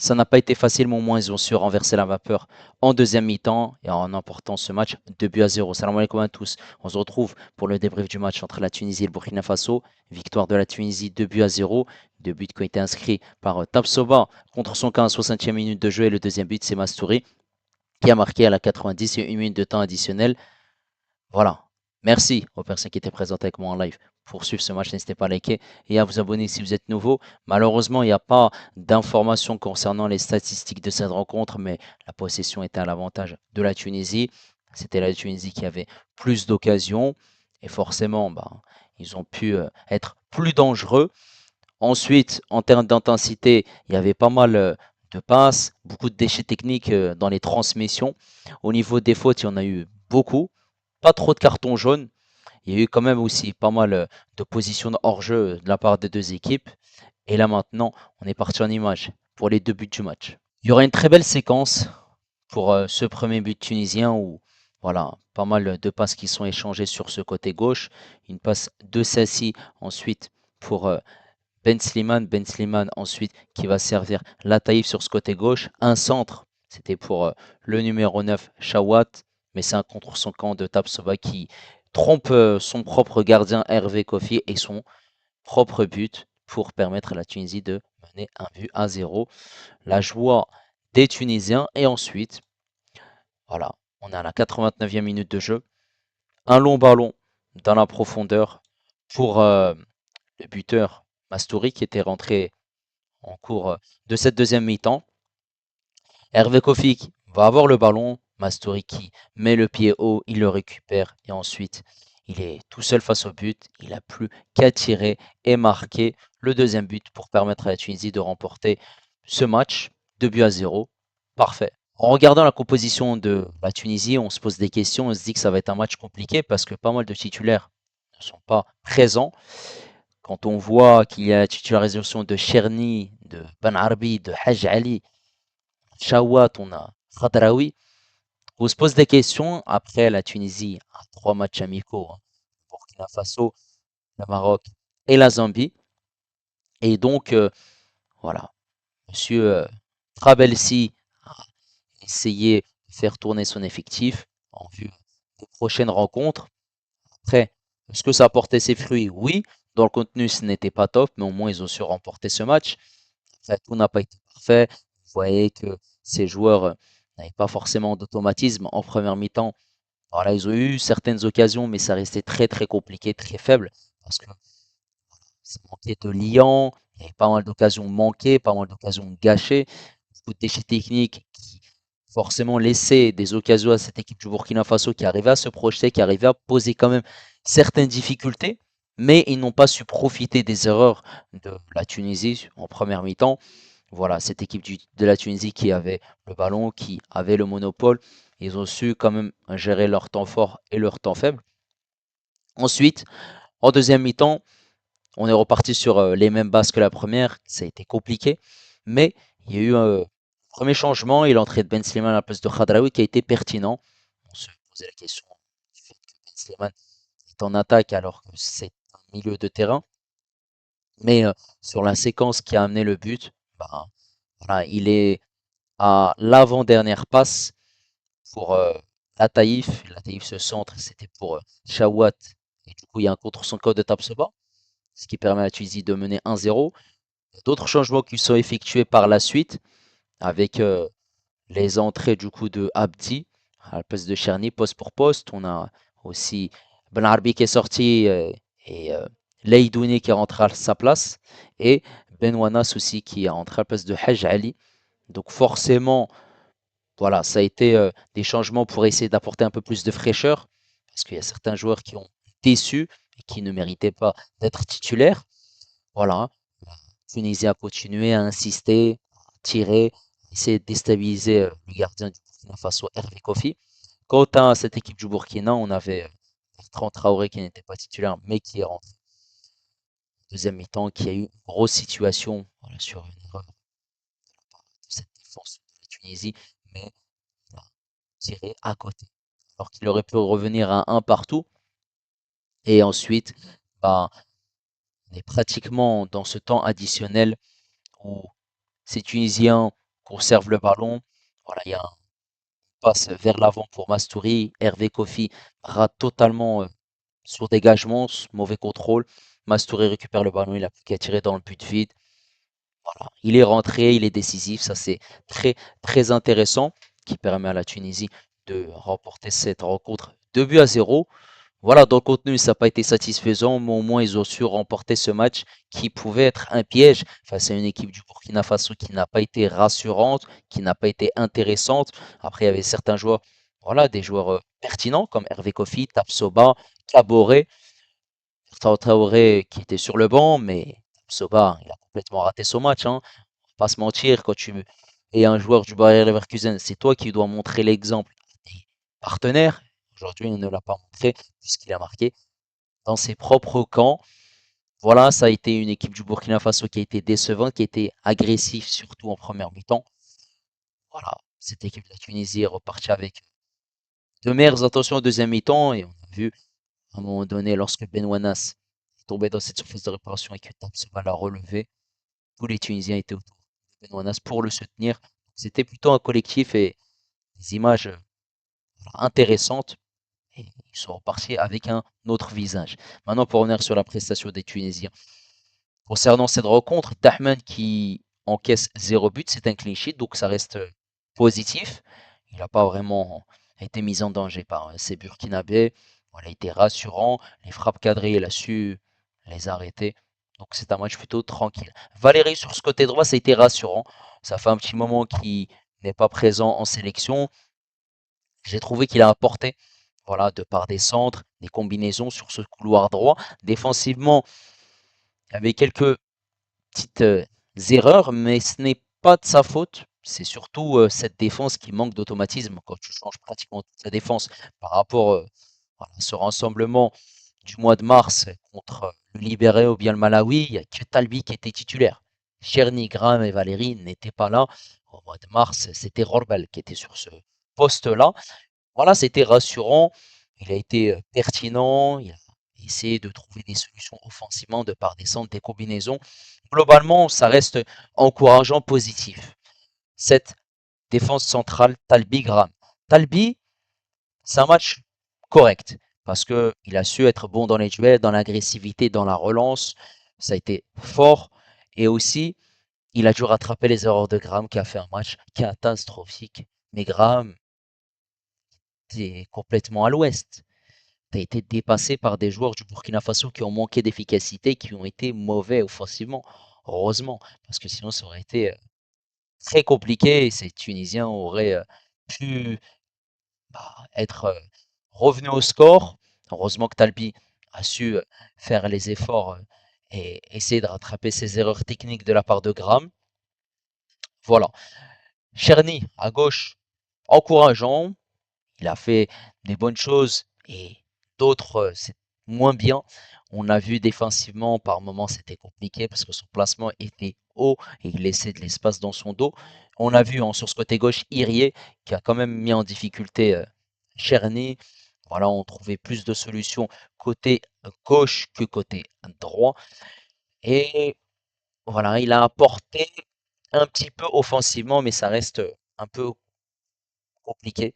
Ça n'a pas été facile, mais au moins ils ont su renverser la vapeur en deuxième mi-temps et en emportant ce match 2 buts à 0. Salam alaikum à tous. On se retrouve pour le débrief du match entre la Tunisie et le Burkina Faso. Victoire de la Tunisie 2 buts à 0. Deux buts qui ont été inscrits par Tapsoba contre son camp à 60e minute de jeu. Et le deuxième but, c'est Mastouri qui a marqué à la 90 et une minute de temps additionnel. Voilà. Merci aux personnes qui étaient présentes avec moi en live pour suivre ce match. N'hésitez pas à liker et à vous abonner si vous êtes nouveau. Malheureusement, il n'y a pas d'informations concernant les statistiques de cette rencontre, mais la possession était à l'avantage de la Tunisie. C'était la Tunisie qui avait plus d'occasions et forcément, ils ont pu être plus dangereux. Ensuite, en termes d'intensité, il y avait pas mal de passes, beaucoup de déchets techniques dans les transmissions. Au niveau des fautes, il y en a eu beaucoup. Pas trop de cartons jaunes. Il y a eu quand même aussi pas mal de positions hors jeu de la part des deux équipes. Et là maintenant, on est parti en image pour les deux buts du match. Il y aura une très belle séquence pour ce premier but tunisien où voilà, pas mal de passes qui sont échangées sur ce côté gauche. Une passe de Sassi ensuite pour Ben Slimane ensuite qui va servir Lataïf sur ce côté gauche. Un centre, c'était pour le numéro 9, Chawat, mais c'est un contre son camp de Tapsoba qui trompe son propre gardien Hervé Kofi et son propre but pour permettre à la Tunisie de mener 1 but à 0. La joie des Tunisiens et ensuite, voilà, on est à la 89e minute de jeu. Un long ballon dans la profondeur pour le buteur Mastouri qui était rentré en cours de cette deuxième mi-temps. Hervé Kofi va avoir le ballon. Mastouri qui met le pied haut, il le récupère et ensuite il est tout seul face au but. Il n'a plus qu'à tirer et marquer le deuxième but pour permettre à la Tunisie de remporter ce match 2 buts à 0. Parfait. En regardant la composition de la Tunisie, on se pose des questions, on se dit que ça va être un match compliqué parce que pas mal de titulaires ne sont pas présents. Quand on voit qu'il y a la titularisation de Cherny, de Ben Arbi, de Haj Ali, Chawat, on a Khadraoui, on se pose des questions. Après, la Tunisie a 3 matchs amicaux, hein, Burkina Faso, le Maroc et la Zambie. Et donc, voilà, Monsieur Trabelsi a essayé de faire tourner son effectif en vue des prochaines rencontres. Après, est-ce que ça a porté ses fruits? Oui. Dans le contenu, ce n'était pas top, mais au moins ils ont su remporter ce match. Après, tout n'a pas été parfait. Vous voyez que ces joueurs n'avaient pas forcément d'automatisme en première mi-temps. Voilà, ils ont eu certaines occasions, mais ça restait très très compliqué, très faible, parce que ça manquait de liant, il y avait pas mal d'occasions manquées, pas mal d'occasions gâchées, beaucoup de déchets techniques qui forcément laissaient des occasions à cette équipe du Burkina Faso qui arrivait à se projeter, qui arrivait à poser quand même certaines difficultés, mais ils n'ont pas su profiter des erreurs de la Tunisie en première mi-temps. Voilà, cette équipe de la Tunisie qui avait le ballon, qui avait le monopole, ils ont su quand même gérer leur temps fort et leur temps faible. Ensuite, en deuxième mi-temps, on est reparti sur les mêmes bases que la première. Ça a été compliqué, mais il y a eu un premier changement et l'entrée de Ben Slimane à la place de Khadraoui qui a été pertinent. On se posait la question du fait que Ben Slimane est en attaque alors que c'est un milieu de terrain. Mais sur la séquence qui a amené le but, ben, voilà, il est à l'avant-dernière passe pour Lataïf. Lataïf se centre, c'était pour Chawat. Et du coup, il y a un contre son code de Tapsoba, ce qui permet à la Tunisie de mener 1-0. D'autres changements qui sont effectués par la suite, avec les entrées du coup de Abdi à la place de Cherny, poste pour poste. On a aussi Ben Arbi qui est sorti et Leidouni qui est rentré à sa place. Et Ben Wanas aussi qui est rentré à la place de Haj Ali. Donc forcément, voilà, ça a été des changements pour essayer d'apporter un peu plus de fraîcheur, parce qu'il y a certains joueurs qui ont déçu et qui ne méritaient pas d'être titulaires. Voilà, la Tunisie a continué à insister, à tirer, essayer de déstabiliser le gardien du Burkina Faso, Hervé Kofi. Quant à cette équipe du Burkina, on avait Bertrand Traoré qui n'était pas titulaire, mais qui est rentré en deuxième mi-temps, qui a eu une grosse situation voilà, sur une erreur de cette défense de la Tunisie, mais il a tiré à côté. Alors qu'il aurait pu revenir à un partout. Et ensuite, bah, on est pratiquement dans ce temps additionnel où ces Tunisiens conserve le ballon. Voilà, il y a un passe vers l'avant pour Mastouri. Hervé Kofi rate totalement sur dégagement, mauvais contrôle. Mastouri récupère le ballon, il a plus qu'à tirer dans le but vide. Voilà, il est rentré, il est décisif. Ça, c'est très, très intéressant qui permet à la Tunisie de remporter cette rencontre 2 buts à 0. Voilà, dans le contenu, ça n'a pas été satisfaisant, mais au moins ils ont su remporter ce match qui pouvait être un piège face à une équipe du Burkina Faso qui n'a pas été rassurante, qui n'a pas été intéressante. Après, il y avait certains joueurs, voilà, des joueurs pertinents comme Hervé Kofi, Tapsoba, Kaboré, Traoré qui était sur le banc, mais Tapsoba, il a complètement raté son match, hein. On va pas se mentir, quand tu es un joueur du Bayer Leverkusen, c'est toi qui dois montrer l'exemple à tes partenaires. Aujourd'hui, il ne l'a pas montré puisqu'il a marqué dans ses propres camps. Voilà, ça a été une équipe du Burkina Faso qui a été décevante, qui a été agressive, surtout en première mi-temps. Voilà, cette équipe de la Tunisie est repartie avec de meilleures intentions en deuxième mi-temps et on a vu à un moment donné, lorsque Ben Wanas est tombé dans cette surface de réparation et que Tapsoba l'a relevé, tous les Tunisiens étaient autour de Ben Wanas pour le soutenir. C'était plutôt un collectif et des images intéressantes et ils sont repartis avec un autre visage. Maintenant, pour revenir sur la prestation des Tunisiens. Concernant cette rencontre, Dahman qui encaisse 0 but, c'est un clean sheet, donc ça reste positif. Il n'a pas vraiment été mis en danger par ces Burkinabés. Voilà, il était rassurant. Les frappes cadrées, il a su les arrêter. Donc c'est un match plutôt tranquille. Valérie sur ce côté droit, ça a été rassurant. Ça fait un petit moment qu'il n'est pas présent en sélection. J'ai trouvé qu'il a apporté, voilà, de par des centres, des combinaisons sur ce couloir droit. Défensivement, il y avait quelques petites erreurs, mais ce n'est pas de sa faute. C'est surtout cette défense qui manque d'automatisme quand tu changes pratiquement toute la défense par rapport voilà, à ce rassemblement du mois de mars contre le Libéré ou bien le Malawi. Il n'y a que Talbi qui était titulaire. Cherny, Graham et Valérie n'étaient pas là. Au mois de mars, c'était Rorbel qui était sur ce poste-là. Voilà, c'était rassurant. Il a été pertinent. Il a essayé de trouver des solutions offensivement de par des centres, des combinaisons. Globalement, ça reste encourageant, positif. Cette défense centrale, Talbi Graham. Talbi, c'est un match correct parce que il a su être bon dans les duels, dans l'agressivité, dans la relance. Ça a été fort et aussi il a dû rattraper les erreurs de Graham qui a fait un match catastrophique. Mais Graham, c'est complètement à l'ouest. Tu as été dépassé par des joueurs du Burkina Faso qui ont manqué d'efficacité, qui ont été mauvais offensivement. Heureusement, parce que sinon ça aurait été très compliqué et ces Tunisiens auraient pu être revenus au score. Heureusement que Talbi a su faire les efforts et essayer de rattraper ses erreurs techniques de la part de Graham. Voilà. Cherny à gauche, encourageant. Il a fait des bonnes choses et d'autres, c'est moins bien. On a vu défensivement, par moments, c'était compliqué parce que son placement était haut et il laissait de l'espace dans son dos. On a vu sur ce côté gauche Irié qui a quand même mis en difficulté Cherny. Voilà, on trouvait plus de solutions côté gauche que côté droit. Et voilà, il a apporté un petit peu offensivement, mais ça reste un peu compliqué.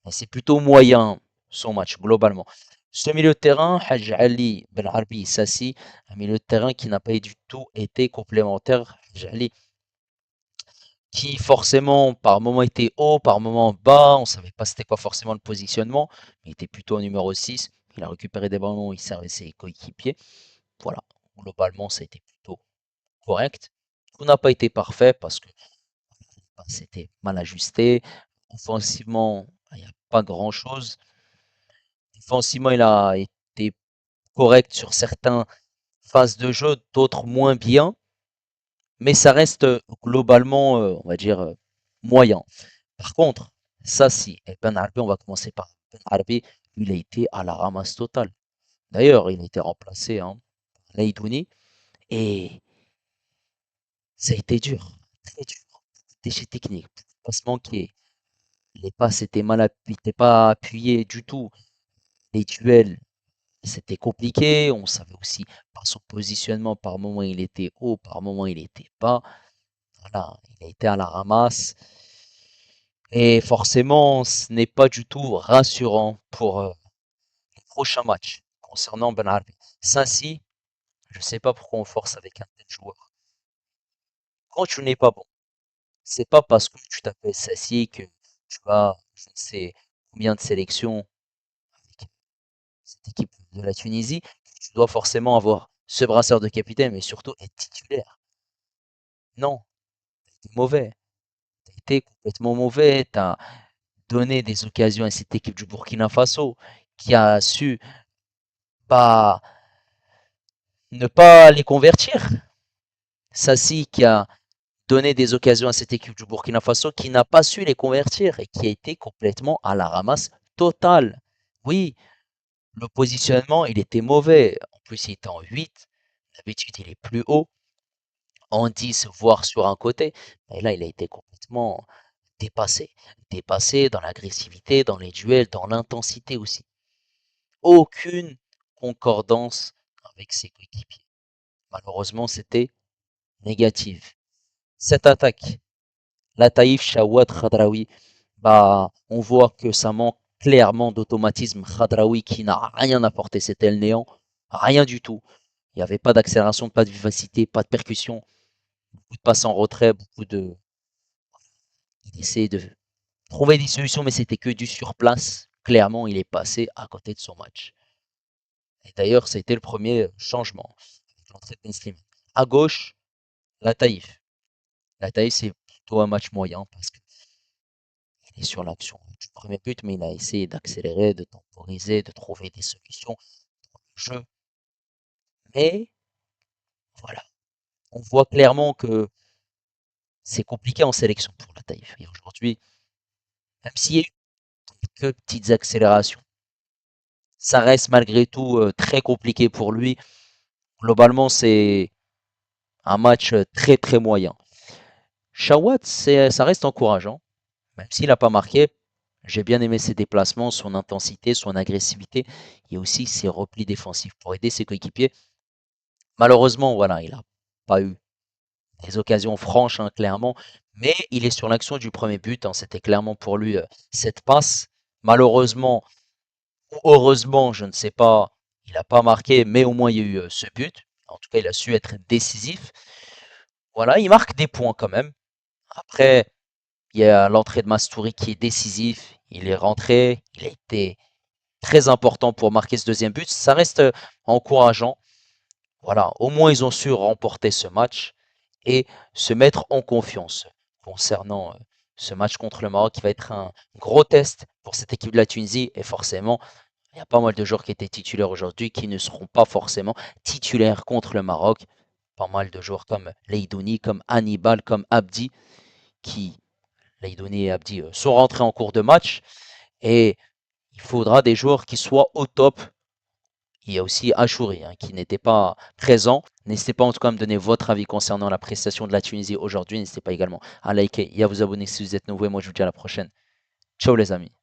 C'est plutôt moyen son match globalement. Ce milieu de terrain, Hadj Ali Ben Arbi Sassi, un milieu de terrain qui n'a pas du tout été complémentaire. Hadj Ali qui forcément par moment était haut, par moment bas, on ne savait pas c'était quoi forcément le positionnement, mais il était plutôt au numéro 6. Il a récupéré des ballons, il servait ses coéquipiers. Voilà, globalement ça a été plutôt correct. Tout n'a pas été parfait parce que c'était mal ajusté. Offensivement, il n'y a pas grand-chose. Défensivement, il a été correct sur certaines phases de jeu, d'autres moins bien, mais ça reste globalement, on va dire, moyen. Par contre, ça si, et Ben Arbi, on va commencer par Ben Arbi, il a été à la ramasse totale. D'ailleurs, il a été remplacé hein, par Leidouni, et ça a été dur, très dur. Déchets techniques, passes manqués, les passes étaient étaient pas appuyées du tout. Les duels, c'était compliqué. On savait aussi par son positionnement, par moment il était haut, par moment il était bas. Voilà, il a été à la ramasse. Et forcément, ce n'est pas du tout rassurant pour les prochains matchs concernant Ben Arbi. Saint-Si, je ne sais pas pourquoi on force avec un tel joueur. Quand tu n'es pas bon, c'est pas parce que tu t'appelles Saint-Si que tu as je ne sais combien de sélections avec cette équipe de la Tunisie, que tu dois forcément avoir ce brasseur de capitaine, mais surtout être titulaire. Non, t'es mauvais. T'as été complètement mauvais. T'as donné des occasions à cette équipe du Burkina Faso qui a su pas ne pas les convertir. Sassi qui a donné des occasions à cette équipe du Burkina Faso qui n'a pas su les convertir et qui a été complètement à la ramasse totale. Oui, le positionnement, il était mauvais. En plus, il était en 8. D'habitude, il est plus haut, en 10, voire sur un côté. Et là, il a été complètement dépassé. Dépassé dans l'agressivité, dans les duels, dans l'intensité aussi. Aucune concordance avec ses coéquipiers. Malheureusement, c'était négatif. Cette attaque, Lataïf, Chawad, Khadraoui, bah, on voit que ça manque clairement d'automatisme. Khadraoui qui n'a rien apporté, c'était le néant. Rien du tout. Il n'y avait pas d'accélération, pas de vivacité, pas de percussion. Beaucoup de passes en retrait, beaucoup de. Il essayait de trouver des solutions, mais c'était que du surplace. Clairement, il est passé à côté de son match. Et d'ailleurs, ça a été le premier changement avec l'entrée de Ben Slimane. À gauche, Lataïf. Lataïf, c'est plutôt un match moyen parce qu'il est sur l'action du premier but, mais il a essayé d'accélérer, de temporiser, de trouver des solutions dans le jeu. Mais voilà, on voit clairement que c'est compliqué en sélection pour Lataïf. Et aujourd'hui, même s'il y a eu quelques petites accélérations, ça reste malgré tout très compliqué pour lui. Globalement, c'est un match très très moyen. Chawat, ça reste encourageant, même s'il n'a pas marqué. J'ai bien aimé ses déplacements, son intensité, son agressivité et aussi ses replis défensifs pour aider ses coéquipiers. Malheureusement, voilà, il n'a pas eu des occasions franches, hein, clairement, mais il est sur l'action du premier but, hein, c'était clairement pour lui cette passe. Malheureusement, ou heureusement, je ne sais pas, il n'a pas marqué, mais au moins il y a eu ce but. En tout cas, il a su être décisif. Voilà, il marque des points quand même. Après, il y a l'entrée de Mastouri qui est décisif. Il est rentré, il a été très important pour marquer ce deuxième but. Ça reste encourageant. Voilà, au moins ils ont su remporter ce match et se mettre en confiance concernant ce match contre le Maroc qui va être un gros test pour cette équipe de la Tunisie. Et forcément, il y a pas mal de joueurs qui étaient titulaires aujourd'hui qui ne seront pas forcément titulaires contre le Maroc. Pas mal de joueurs comme Leidouni, comme Hannibal, comme Abdi, qui, Leidouni et Abdi, sont rentrés en cours de match. Et il faudra des joueurs qui soient au top. Il y a aussi Achouri hein, qui n'était pas présent. N'hésitez pas en tout cas à me donner votre avis concernant la prestation de la Tunisie aujourd'hui. N'hésitez pas également à liker et à vous abonner si vous êtes nouveau. Et moi, je vous dis à la prochaine. Ciao les amis.